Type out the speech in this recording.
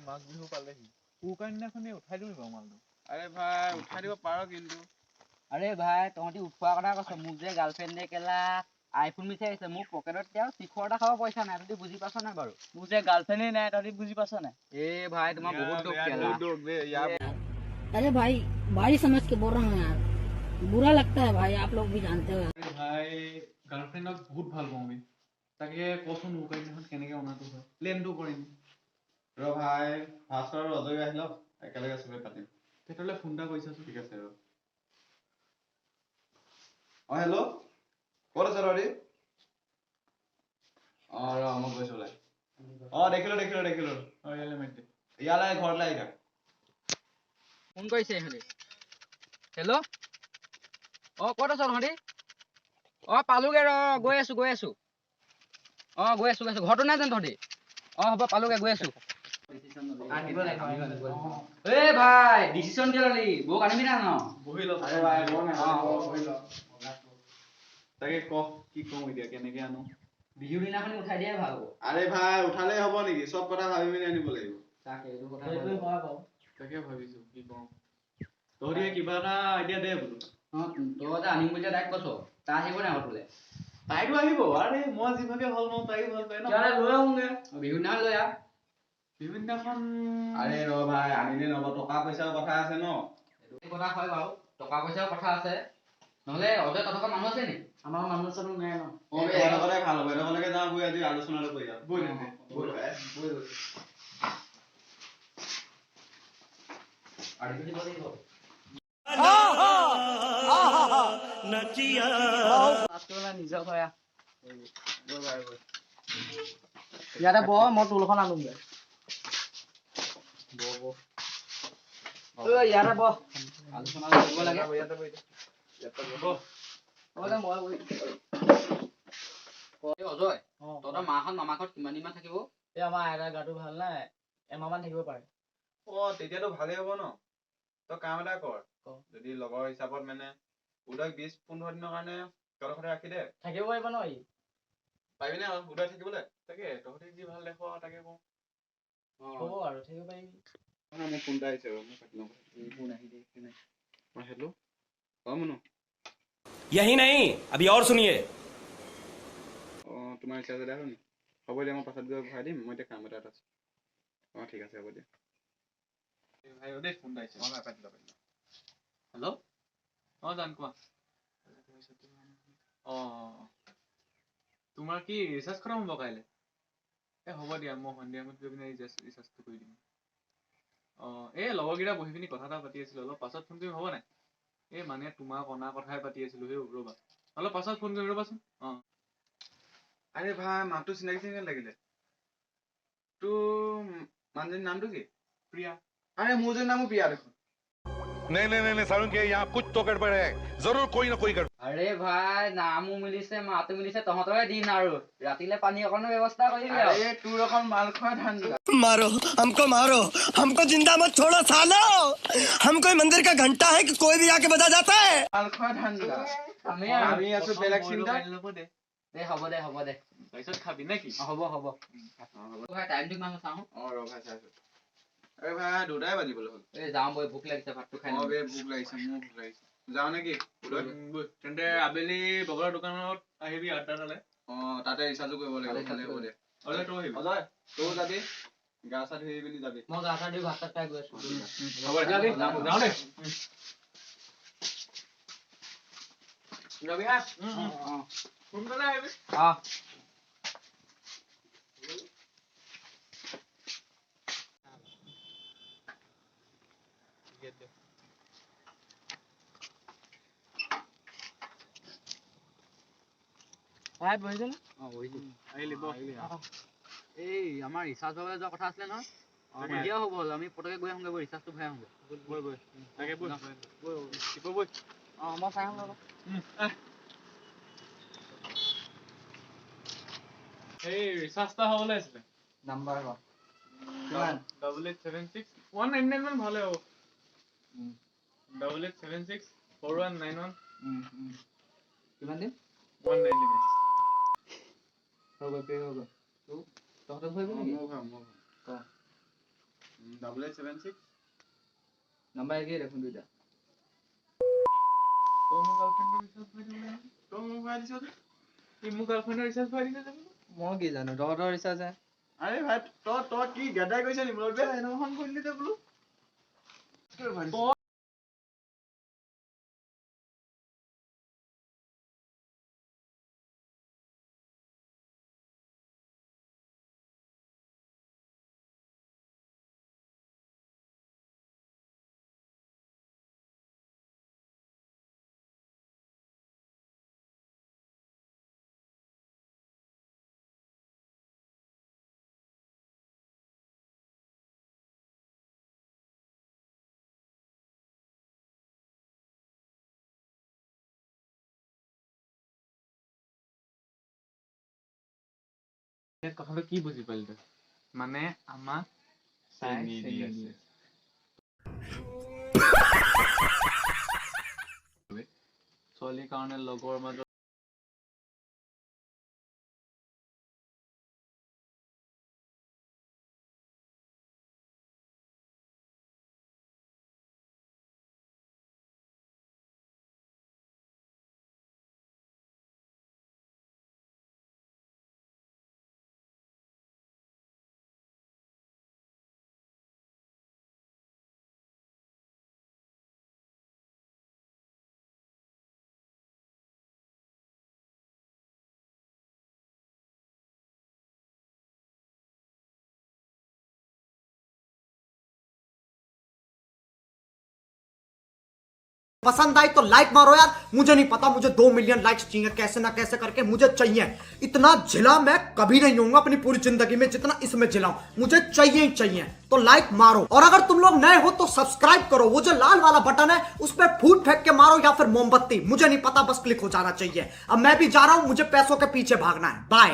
মাঘ বিহু পালেহি উৰুকাৰ দিনাখনে উঠাই দিবি বাৰু মালটো। আৰে ভাই উঠাই দিব পাৰো কিন্তু আৰে ভাই তহঁতি উঠোৱা কথা কৈছ মোক যে গাৰ্লফ্ৰেণ্ডে কেলা আইফোন বিচাৰিছে মোক পকেটত তেওঁ শিখৰ এটা খাব পইচা নাই তহঁতি বুজি পাইছ নাই বাৰু মোক যে গাৰ্লফ্ৰেণ্ডে নাই তহঁতি বুজি পাইছ নাই এ ভাই তোমাৰ বহুত দুখ কেলা अरे भाई भाई समझ के बोल रहा हूँ यार बुरा लगता है भाई आप लोग भी जानते हो ভাই গাৰ্লফ্ৰেণ্ডক বহুত ভাল পাওঁ আমি তাকে কচোন উৰুকাৰ দিনাখন কেনেকে অনাটো হয় প্লেনটো কৰিম ৰ ভাই ভাস্কৰ ৰজয় আহিল একেলগে চবে পাতিম তেতিয়াহ'লে ফোন এটা কৰিছাচোন ঠিক আছে ৰ হেল্ল' ক'ত আছে ৰৰি ৰ মই গৈছো ওলাই দেখিলো ইয়ালৈ মাতি দে ইয়ালৈ ঘৰলৈ আহি থাক ফোন কৰিছে ইহঁতি হেল্ল' ক'ত আছ তহঁতি পালোগে ৰ গৈ আছো গৈ আছো ঘৰতো নাই জানো তহঁতি হ'ব পালোগে গৈ আছো এ ভাই ডিচিশন কি ললি বৌক আনিবি না ন বহি লওক আরে ভাই বল না তাকে ক কি কওঁ এতিয়া কেনেকে আনো বিহুৰ দিনাখনি উঠাই দিয়াই ভাল হ'ব আরে ভাই উঠালে হ'ব নেকি সব কথা ভাবি মেলি আনিব লাগিব তাকে এইটো কথা তাকে ভাবিছো কি কওঁ তহঁতি কিবা এটা আইডিয়া দে বোলো তই যে আনিম বুলি তাইক কৈছ তাই আহিব নাই ঘৰটোলে তাইতো আহিব আৰে মই যিভাগে ভাল পাওঁ তাইও ভাল পায় ন লৈ আহোঁগে বিহুৰ দিনাখন লৈ আহ বিহুৰ দিনাখন আৰে ৰ ভাই আনিলে নহব টকা পইচাৰ কথা আছে ন এইটো কথা হয় বাৰু টকা পইচাৰ কথা আছে নহলে অজয় তহঁতৰ মানুহ আছে নি আমাৰ মানুহ চানুহ নাই ন এডোখৰতে ভাল হ'ব এডোখৰলৈকে যাওঁ গৈ আজি আলোচনাটো কৰি যাওঁ বৈ তেন্তে বৈ আড়িটো দিব লাগিব নিজৰ হয় ইয়াতে বহ মই টুলখন আনোগে ইয়াতে বহ আলোচনা কৰিব লাগে অজয় তহঁতৰ মাহঁত মামা ঘৰত কিমান দিনমান থাকিব এই আমাৰ আইতাৰ গাটো ভাল নাই এমাহমান থাকিব পাৰে তেতিয়াতো ভালেই হ'ব ন তই কাম এটা কৰ যদি লগৰ হিচাপত মানে উদয় 20-15 দিনৰ কাৰণে তহঁতৰ ৰাখি দে থাকিব পাৰিব ন ই পাৰিবি নে উদয় থাকিবলৈ তাকে তহঁতি যি ভাল দেখো তাকে কওঁ হ'ব আৰু থাকিব পাৰিবি মোৰ ফোন এটা আহিছে মই কাটি লওঁ হেল্ল' মনো यही नहीं अभी और सुनिए তোমাৰ ৰিচাৰ্জ এটা হ'ল নি হ'ব দিয়া মই পাছত গৈ ভৰাই দিম মই এতিয়া কাম এটাত আছো ঠিক আছে হ'ব দিয়া ভাই দেই ফোন এটা আহিছে পাতি লওঁ হেল্ল' জান কোৱা তোমাৰ কি ৰিচাৰ্জ খতম হ'ব কাইলৈ হ'ব দিয়া মই সন্ধিয়ামত গৈ পিনে ৰিচাৰ্জটো কৰি দিম লগৰকেইটা বহি পিনি কথা এটা পাতি আছিলো অলপ পাছত ফোন কৰিম হ'ব নাই মানে তোমাক অনা কথাই পাতি আছিলো ৰ'বা অলপ পাছত ফোন কৰিম ৰ'বাচোন আৰে ভাই মাতটো চিনাকি লাগিলে তোৰ মানুহজনীৰ নামটো কি প্ৰিয়া আৰে মোৰজনীৰ নামো প্ৰিয়া দেখোন नहीं सारुण के यहाँ कुछ तो गड़बड़ है जरूर कोई ना कोई गड़बड़ আৰে ভাই নামো মিলিছে মাতো মিলিছে তহঁতৰে দিন আৰু ৰাতিলে পানী অকণো ব্যৱস্থা কৰিবি আৰু আৰে তোৰ এখন মাল খোৱা ধান্দা मारो हमको जिंदा मत छोड़ो सालो हम कोई मंदिर का घंटा है कि कोई भी आके बजा जाता है মাল খোৱা ধান্দা আমি আছো বেলেগ চিন্তা দে হ'ব দে তাৰপিছত খাবি নেকি হ'ব ভাই টাইমটো কিমান চাওঁ ৰ ভাই চাইছো আরে ভাই দুটাই বাজিবলৈ হ'ল যাওঁ বৈ ভোক লাগিছে ভাতটো খাই বে ভোক লাগিছে মোৰ ভোক লাগিছে যাওঁ নেকি তেন্তে আবেলি বগলৰ দোকানত আহিবি 8টালে তাতে ৰিচাৰ্জো কৰিব লাগিব হ'ব দে অজয় তই আহিবি অজয় তয়ো যাবি গা চা ধুই পিনি যাবি মই গা চা ধুই ভাত চাত খাই গৈ আছো হ'ব যাবি যাওঁ দে যাবি হা সোনকালে আহিবি বহিছে নে আহিলি এই আমাৰ ৰিচাৰ্জ ভৰাবলৈ যোৱা কথা আছিলে নহয় এতিয়াও হ'ব হ'ল আমি পটকে গৈ আহোঁগৈ ৰিচাৰ্জটো ভৰাই আহোঁগৈ বৈ তাকে বৈ মই চাই আহোঁ এই ৰিচাৰ্জ এটা হ'বলৈ আছিলে নাম্বাৰ কিমান 8876 199 মান ভালে হ'ব 8876 4191 কিমান দিন 199 হৈ গ'ল পে' হৈ গ'ল তহঁতৰ হৈ গ'ল নেকি 8876 নাম্বাৰ একেই দেখোন দুইটা। তই মোৰ গাৰ্লফ্ৰেণ্ডৰ ৰিচাৰ্জ ভৰাই দিব লাগে। তই মোক ভৰাই দিছ যে। সি মোৰ গাৰ্লফ্ৰেণ্ডৰ ৰিচাৰ্জ ভৰাই দিছে জানো? মই কি জানো, তহঁতৰ ৰিচাৰ্জ হে। আৰে ভাই তই কি গাদাই কৈছ নি মোৰ লগত? এনেকুৱাখন কৰিলি যে বোলো। কথাটো কি বুজি পালি তই? মানে আমাক চাই চেনি চেনি দি আছে। ছোৱালীৰ কাৰণে লগৰ মাজত पसंद आई तो लाइक मारो यार। मुझे नहीं पता, मुझे 2 मिलियन लाइक्स चाहिए, कैसे ना कैसे करके मुझे चाहिए। इतना झिला मैं कभी नहीं होऊंगा अपनी पूरी जिंदगी में जितना इसमें झिला हूं। मुझे चाहिए ही चाहिए। तो लाइक मारो, और अगर तुम लोग नए हो तो सब्सक्राइब करो। वो जो लाल वाला बटन है उस पर फूट फेंक के मारो या फिर मोमबत्ती, मुझे नहीं पता, बस क्लिक हो जाना चाहिए। अब मैं भी जा रहा हूं, मुझे पैसों के पीछे भागना है। बाय।